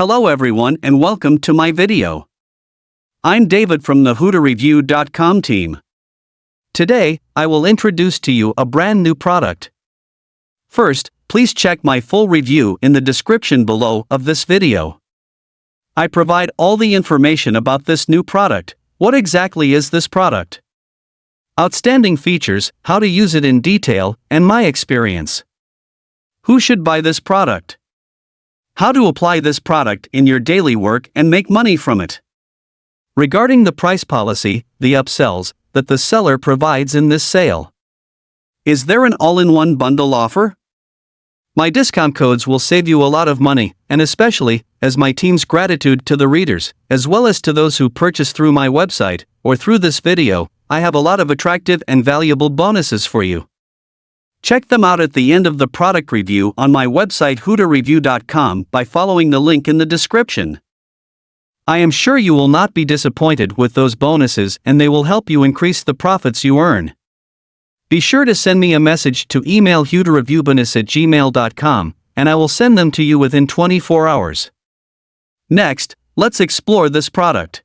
Hello everyone and welcome to my video. I'm David from the HooterReview.com team. Today, I will introduce to you a brand new product. First, please check my full review in the description below of this video. I provide all the information about this new product. What exactly is this product? Outstanding features, how to use it in detail, and my experience. Who should buy this product? How to apply this product in your daily work and make money from it. Regarding the price policy, the upsells that the seller provides in this sale. Is there an all-in-one bundle offer? My discount codes will save you a lot of money, and especially, as my team's gratitude to the readers, as well as to those who purchase through my website, or through this video, I have a lot of attractive and valuable bonuses for you. Check them out at the end of the product review on my website HooterReview.com by following the link in the description. I am sure you will not be disappointed with those bonuses and they will help you increase the profits you earn. Be sure to send me a message to email HooterReviewBonus@gmail.com and I will send them to you within 24 hours. Next, let's explore this product.